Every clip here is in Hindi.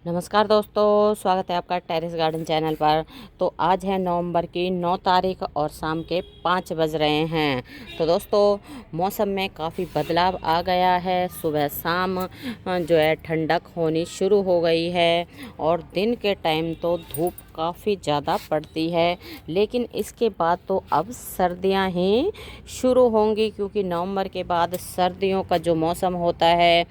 नमस्कार दोस्तों, स्वागत है आपका टेरेस गार्डन चैनल पर। तो आज है नवंबर की 9 तारीख और शाम के 5 बज रहे हैं। तो दोस्तों, मौसम में काफ़ी बदलाव आ गया है। सुबह शाम जो है ठंडक होनी शुरू हो गई है और दिन के टाइम तो धूप काफ़ी ज़्यादा पड़ती है, लेकिन इसके बाद तो अब सर्दियां ही शुरू होंगी, क्योंकि नवंबर के बाद सर्दियों का जो मौसम होता है,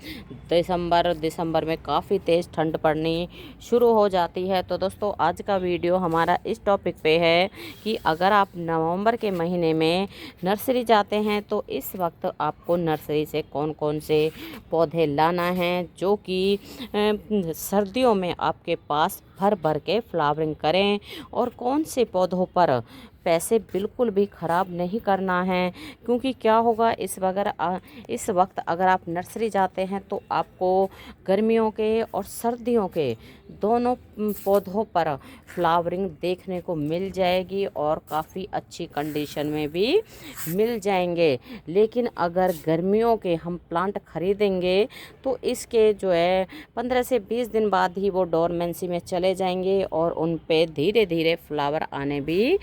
दिसंबर में काफ़ी तेज़ ठंड पड़नी शुरू हो जाती है। तो दोस्तों, आज का वीडियो हमारा इस टॉपिक पे है कि अगर आप नवंबर के महीने में नर्सरी जाते हैं तो इस वक्त आपको नर्सरी से कौन कौन से पौधे लाना है जो कि सर्दियों में आपके पास भर भर के फ्लावरिंग करें, और कौन से पौधों पर पैसे बिल्कुल भी ख़राब नहीं करना है। क्योंकि क्या होगा, इस वक्त अगर आप नर्सरी जाते हैं तो आपको गर्मियों के और सर्दियों के दोनों पौधों पर फ्लावरिंग देखने को मिल जाएगी और काफ़ी अच्छी कंडीशन में भी मिल जाएंगे। लेकिन अगर गर्मियों के हम प्लांट खरीदेंगे तो इसके जो है 15 से 20 दिन बाद ही वो डोरमेंसी में चले जाएंगे और उन पे धीरे धीरे फ्लावर आने भी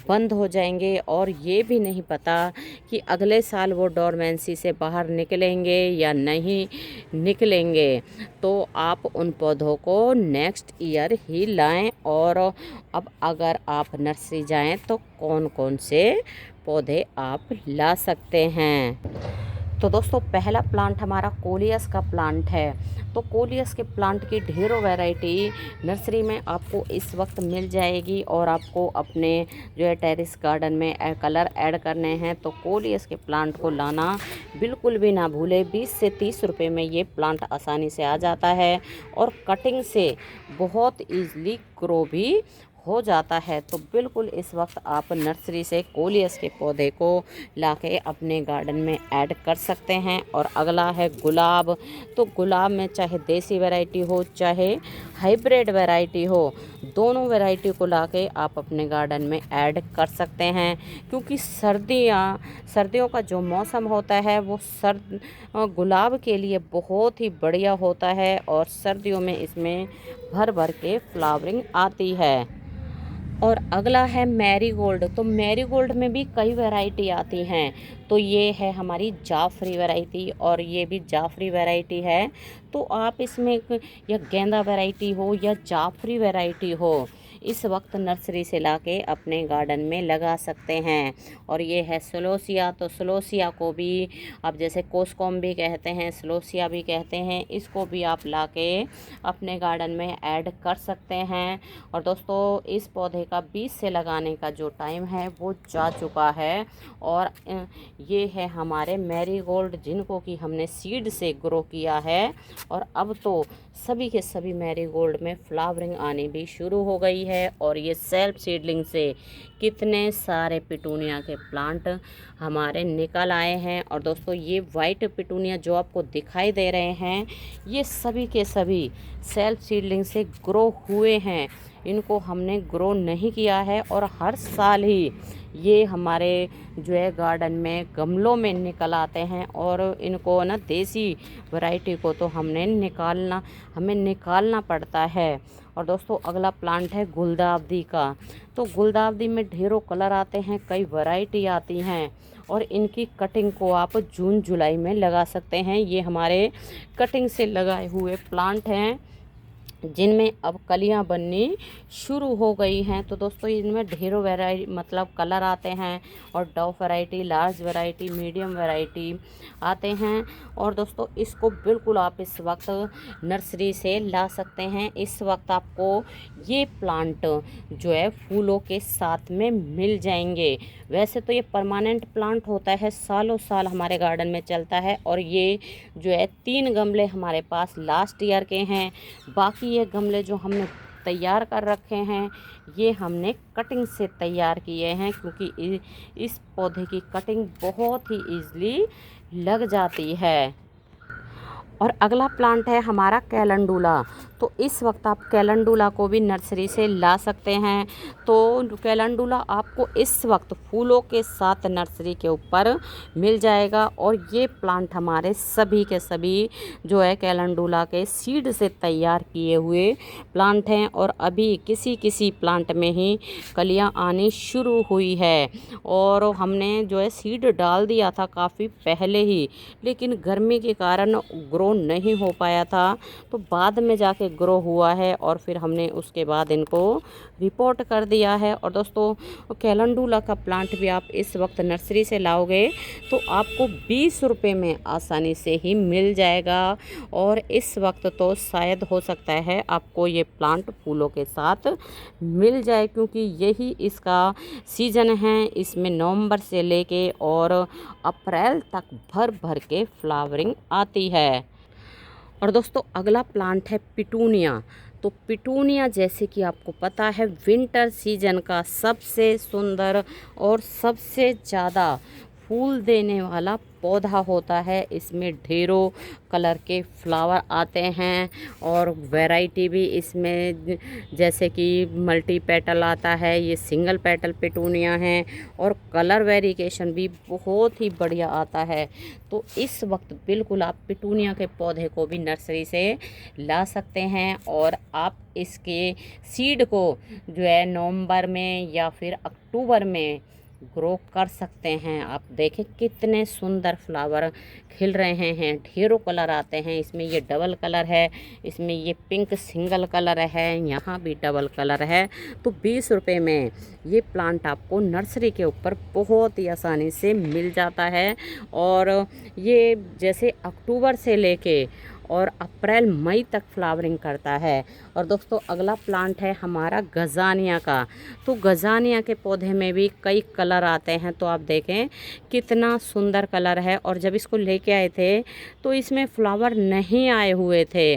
बंद हो जाएंगे, और ये भी नहीं पता कि अगले साल वो डोरमेंसी से बाहर निकलेंगे या नहीं निकलेंगे। तो आप उन पौधों को नेक्स्ट ईयर ही लाएं। और अब अगर आप नर्सरी जाएं तो कौन कौन से पौधे आप ला सकते हैं। तो दोस्तों, पहला प्लांट हमारा कोलियस का प्लांट है। तो कोलियस के प्लांट की ढेरों वैरायटी नर्सरी में आपको इस वक्त मिल जाएगी, और आपको अपने जो है टेरेस गार्डन में कलर ऐड करने हैं तो कोलियस के प्लांट को लाना बिल्कुल भी ना भूले। 20 से 30 रुपए में ये प्लांट आसानी से आ जाता है और कटिंग से बहुत ईजली ग्रो भी हो जाता है। तो बिल्कुल इस वक्त आप नर्सरी से कोलियस के पौधे को लाके अपने गार्डन में ऐड कर सकते हैं। और अगला है गुलाब। तो गुलाब में चाहे देसी वैरायटी हो चाहे हाइब्रिड वैरायटी हो, दोनों वैरायटी को लाके आप अपने गार्डन में ऐड कर सकते हैं। क्योंकि सर्दियों का जो मौसम होता है वो गुलाब के लिए बहुत ही बढ़िया होता है, और सर्दियों में इसमें भर भर के फ्लावरिंग आती है। और अगला है मैरीगोल्ड। तो मैरीगोल्ड में भी कई वैरायटी आती हैं। तो ये है हमारी जाफरी वैरायटी, और ये भी जाफरी वैरायटी है। तो आप इसमें या गेंदा वैरायटी हो या जाफरी वैरायटी हो, इस वक्त नर्सरी से लाके अपने गार्डन में लगा सकते हैं। और ये है सलोसिया। तो सलोसिया को भी आप जैसे कोसकॉम भी कहते हैं, सलोसिया भी कहते हैं, इसको भी आप लाके अपने गार्डन में ऐड कर सकते हैं। और दोस्तों, इस पौधे का बीज से लगाने का जो टाइम है वो जा चुका है। और ये है हमारे मैरीगोल्ड, जिनको कि हमने सीड से ग्रो किया है, और अब तो सभी के सभी मैरीगोल्ड में फ्लावरिंग आनी भी शुरू हो गई है। और ये सेल्फ सीडलिंग से कितने सारे पिटूनिया के प्लांट हमारे निकल आए हैं। और दोस्तों, ये वाइट पिटूनिया जो आपको दिखाई दे रहे हैं, ये सभी के सभी सेल्फ सीडलिंग से ग्रो हुए हैं। इनको हमने ग्रो नहीं किया है, और हर साल ही ये हमारे जो है गार्डन में गमलों में निकल आते हैं। और इनको ना देसी वैरायटी को तो हमें निकालना पड़ता है। और दोस्तों, अगला प्लांट है गुलदावदी का। तो गुलदावदी में ढेरों कलर आते हैं, कई वैरायटी आती हैं, और इनकी कटिंग को आप जून जुलाई में लगा सकते हैं। ये हमारे कटिंग से लगाए हुए प्लांट हैं जिनमें अब कलियां बननी शुरू हो गई हैं। तो दोस्तों, इनमें ढेरों वैरायटी मतलब कलर आते हैं, और Dove variety, large variety, medium variety आते हैं। और दोस्तों, इसको बिल्कुल आप इस वक्त नर्सरी से ला सकते हैं। इस वक्त आपको ये प्लांट जो है फूलों के साथ में मिल जाएंगे। वैसे तो ये परमानेंट प्लांट होता है, सालों साल हमारे गार्डन में चलता है। और ये जो है 3 गमले हमारे पास लास्ट ईयर के हैं। बाकी ये गमले जो हमने तैयार कर रखे हैं, ये हमने कटिंग से तैयार किए हैं, क्योंकि इस पौधे की कटिंग बहुत ही ईजिली लग जाती है। और अगला प्लांट है हमारा कैलेंडुला। तो इस वक्त आप कैलेंडुला को भी नर्सरी से ला सकते हैं। तो कैलेंडुला आपको इस वक्त फूलों के साथ नर्सरी के ऊपर मिल जाएगा। और ये प्लांट हमारे सभी के सभी जो है कैलेंडुला के सीड से तैयार किए हुए प्लांट हैं। और अभी किसी किसी प्लांट में ही कलियां आनी शुरू हुई है। और हमने जो है सीड डाल दिया था काफ़ी पहले ही, लेकिन गर्मी के कारण ग्रो नहीं हो पाया था, तो बाद में जाके ग्रो हुआ है और फिर हमने उसके बाद इनको रिपोर्ट कर दिया है। और दोस्तों कैलेंडुला का प्लांट भी आप इस वक्त नर्सरी से लाओगे तो आपको 20 रुपये में आसानी से ही मिल जाएगा। और इस वक्त तो शायद हो सकता है आपको ये प्लांट फूलों के साथ मिल जाए, क्योंकि यही इसका सीज़न है। इसमें नवंबर से लेके और अप्रैल तक भर भर के फ्लावरिंग आती है। और दोस्तों अगला प्लांट है पिटूनिया। तो पिटूनिया जैसे कि आपको पता है विंटर सीजन का सबसे सुंदर और सबसे ज़्यादा फूल देने वाला पौधा होता है। इसमें ढेरों कलर के फ्लावर आते हैं और वैरायटी भी इसमें जैसे कि मल्टी पेटल आता है, ये सिंगल पेटल पिटूनिया है और कलर वेरिएशन भी बहुत ही बढ़िया आता है। तो इस वक्त बिल्कुल आप पिटूनिया के पौधे को भी नर्सरी से ला सकते हैं और आप इसके सीड को जो है नवंबर में या फिर अक्टूबर में ग्रो कर सकते हैं। आप देखें कितने सुंदर फ्लावर खिल रहे हैं, ढेरों कलर आते हैं। इसमें ये डबल कलर है, इसमें ये पिंक सिंगल कलर है, यहाँ भी डबल कलर है। तो 20 रुपये में ये प्लांट आपको नर्सरी के ऊपर बहुत ही आसानी से मिल जाता है। और ये जैसे अक्टूबर से लेके और अप्रैल मई तक फ्लावरिंग करता है। और दोस्तों अगला प्लांट है हमारा गजानिया का। तो गजानिया के पौधे में भी कई कलर आते हैं। तो आप देखें कितना सुंदर कलर है। और जब इसको लेके आए थे तो इसमें फ्लावर नहीं आए हुए थे,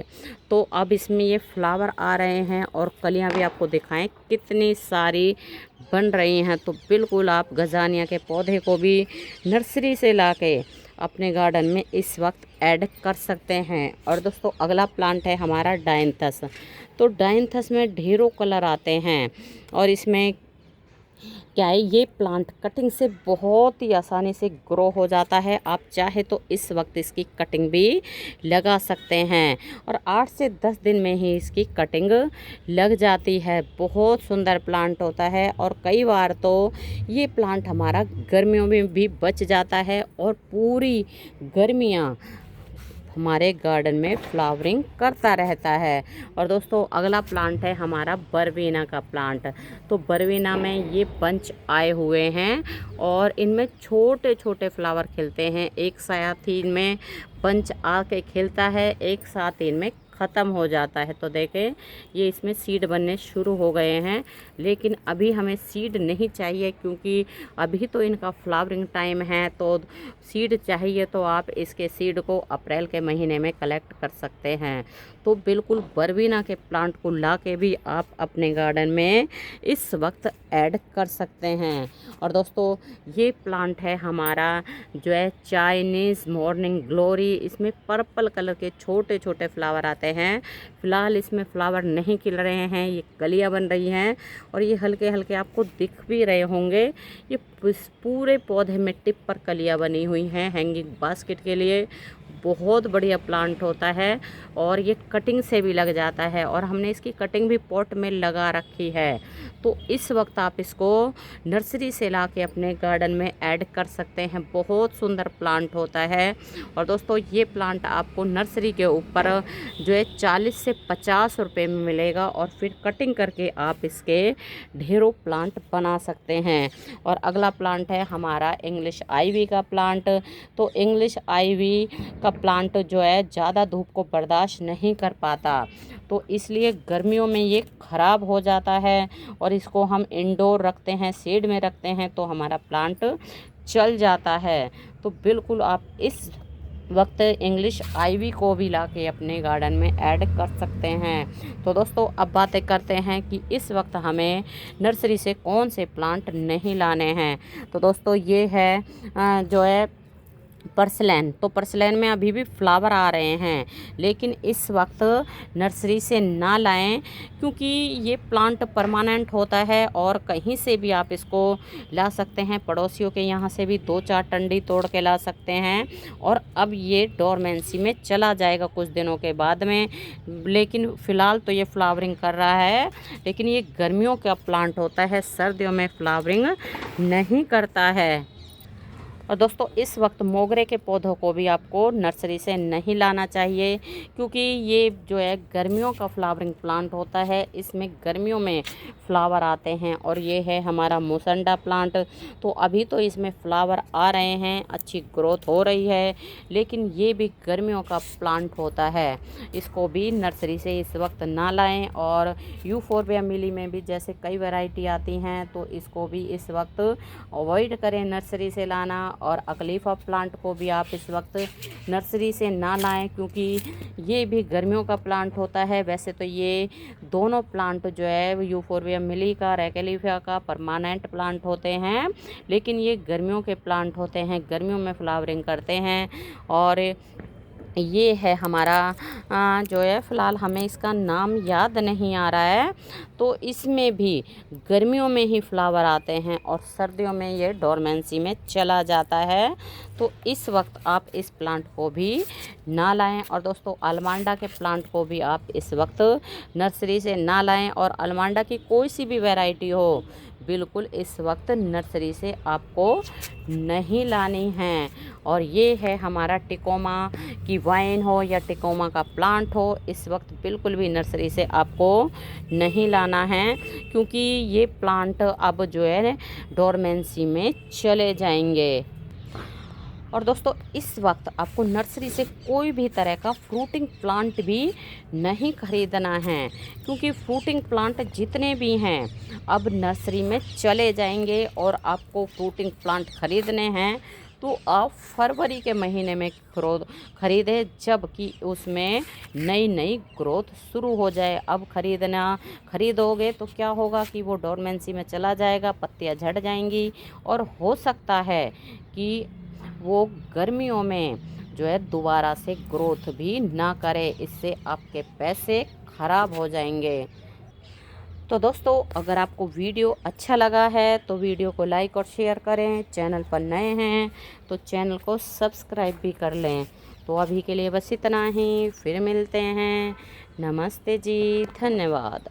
तो अब इसमें ये फ्लावर आ रहे हैं और कलियां भी आपको दिखाएं कितनी सारी बन रही हैं। तो बिल्कुल आप गजानिया के पौधे को भी नर्सरी से लाके अपने गार्डन में इस वक्त ऐड कर सकते हैं। और दोस्तों अगला प्लांट है हमारा डायंथस। तो डायंथस में ढेरों कलर आते हैं और इसमें क्या है ये प्लांट कटिंग से बहुत ही आसानी से ग्रो हो जाता है। आप चाहे तो इस वक्त इसकी कटिंग भी लगा सकते हैं और 8 से 10 दिन में ही इसकी कटिंग लग जाती है। बहुत सुंदर प्लांट होता है और कई बार तो ये प्लांट हमारा गर्मियों में भी बच जाता है और पूरी गर्मियाँ हमारे गार्डन में फ्लावरिंग करता रहता है। और दोस्तों अगला प्लांट है हमारा बरबीना का प्लांट। तो बरबीना में ये बंच आए हुए हैं और इनमें छोटे छोटे फ्लावर खिलते हैं। एक साथ ही इनमें बंच आके खिलता है, एक साथ इनमें ख़त्म हो जाता है। तो देखें ये इसमें सीड बनने शुरू हो गए हैं, लेकिन अभी हमें सीड नहीं चाहिए क्योंकि अभी तो इनका फ्लावरिंग टाइम है। तो सीड चाहिए तो आप इसके सीड को अप्रैल के महीने में कलेक्ट कर सकते हैं। तो बिल्कुल बरबीना के प्लांट को ला के भी आप अपने गार्डन में इस वक्त ऐड कर सकते हैं। और दोस्तों ये प्लांट है हमारा जो है चाइनीज़ मॉर्निंग ग्लोरी। इसमें पर्पल कलर के छोटे छोटे फ्लावर आते हैं। फ़िलहाल इसमें फ्लावर नहीं खिल रहे हैं, ये कलियां बन रही हैं और ये हल्के हल्के आपको दिख भी रहे होंगे। ये पूरे पौधे में टिप पर कलियां बनी हुई हैं हैंगिंग बास्केट के लिए। बहुत बढ़िया प्लांट होता है और ये कटिंग से भी लग जाता है और हमने इसकी कटिंग भी पॉट में लगा रखी है। तो इस वक्त आप इसको नर्सरी से ला के अपने गार्डन में ऐड कर सकते हैं। बहुत सुंदर प्लांट होता है। और दोस्तों ये प्लांट आपको नर्सरी के ऊपर जो है 40 से 50 रुपये में मिलेगा और फिर कटिंग करके आप इसके ढेरों प्लांट बना सकते हैं। और अगला प्लांट है हमारा इंग्लिश आईवी का प्लांट। तो इंग्लिश आईवी का प्लांट जो है ज़्यादा धूप को बर्दाश्त नहीं कर पाता, तो इसलिए गर्मियों में ये ख़राब हो जाता है और इसको हम इंडोर रखते हैं, शेड में रखते हैं तो हमारा प्लांट चल जाता है। तो बिल्कुल आप इस वक्त इंग्लिश आईवी को भी लाके अपने गार्डन में ऐड कर सकते हैं। तो दोस्तों अब बातें करते हैं कि इस वक्त हमें नर्सरी से कौन से प्लांट नहीं लाने हैं। तो दोस्तों ये है जो है पर्सलैन, तो पर्सलैन में अभी भी फ्लावर आ रहे हैं, लेकिन इस वक्त नर्सरी से ना लाएं, क्योंकि ये प्लांट परमानेंट होता है और कहीं से भी आप इसको ला सकते हैं। पड़ोसियों के यहाँ से भी 2-4 टंडी तोड़ के ला सकते हैं और अब ये डोरमेंसी में चला जाएगा कुछ दिनों के बाद में। लेकिन फ़िलहाल तो ये फ्लावरिंग कर रहा है, लेकिन ये गर्मियों का प्लांट होता है, सर्दियों में फ्लावरिंग नहीं करता है। और दोस्तों इस वक्त मोगरे के पौधों को भी आपको नर्सरी से नहीं लाना चाहिए, क्योंकि ये जो है गर्मियों का फ्लावरिंग प्लांट होता है, इसमें गर्मियों में फ्लावर आते हैं। और ये है हमारा मोसंडा प्लांट, तो अभी तो इसमें फ्लावर आ रहे हैं, अच्छी ग्रोथ हो रही है, लेकिन ये भी गर्मियों का प्लांट होता है, इसको भी नर्सरी से इस वक्त ना लाएं। और यूफोरबिया मिली में भी जैसे कई वैरायटी आती हैं, तो इसको भी इस वक्त अवॉइड करें नर्सरी से लाना। और अकलीफा प्लांट को भी आप इस वक्त नर्सरी से ना लाएं, क्योंकि ये भी गर्मियों का प्लांट होता है। वैसे तो ये दोनों प्लांट जो है यूफोरबिया मिली का और अकलीफा का परमानेंट प्लांट होते हैं, लेकिन ये गर्मियों के प्लांट होते हैं, गर्मियों में फ्लावरिंग करते हैं। और ये है हमारा जो है फ़िलहाल हमें इसका नाम याद नहीं आ रहा है, तो इसमें भी गर्मियों में ही फ्लावर आते हैं और सर्दियों में ये डोरमेंसी में चला जाता है। तो इस वक्त आप इस प्लांट को भी ना लाएं। और दोस्तों अलमांडा के प्लांट को भी आप इस वक्त नर्सरी से ना लाएं, और अलमांडा की कोई सी भी वैरायटी हो, बिल्कुल इस वक्त नर्सरी से आपको नहीं लानी है। और ये है हमारा टिकोमा की वाइन हो या टिकोमा का प्लांट हो, इस वक्त बिल्कुल भी नर्सरी से आपको नहीं लाना है, क्योंकि ये प्लांट अब जो है डोरमेंसी में चले जाएंगे। और दोस्तों इस वक्त आपको नर्सरी से कोई भी तरह का फ्रूटिंग प्लांट भी नहीं खरीदना है, क्योंकि फ्रूटिंग प्लांट जितने भी हैं अब नर्सरी में चले जाएंगे। और आपको फ्रूटिंग प्लांट खरीदने हैं तो आप फरवरी के महीने में खरीदें, जबकि उसमें नई नई ग्रोथ शुरू हो जाए। अब खरीदोगे तो क्या होगा कि वो डोरमेंसी में चला जाएगा, पत्तियां झड़ जाएंगी, और हो सकता है कि वो गर्मियों में जो है दोबारा से ग्रोथ भी ना करे, इससे आपके पैसे ख़राब हो जाएंगे। तो दोस्तों अगर आपको वीडियो अच्छा लगा है तो वीडियो को लाइक और शेयर करें, चैनल पर नए हैं तो चैनल को सब्सक्राइब भी कर लें। तो अभी के लिए बस इतना ही, फिर मिलते हैं। नमस्ते जी, धन्यवाद।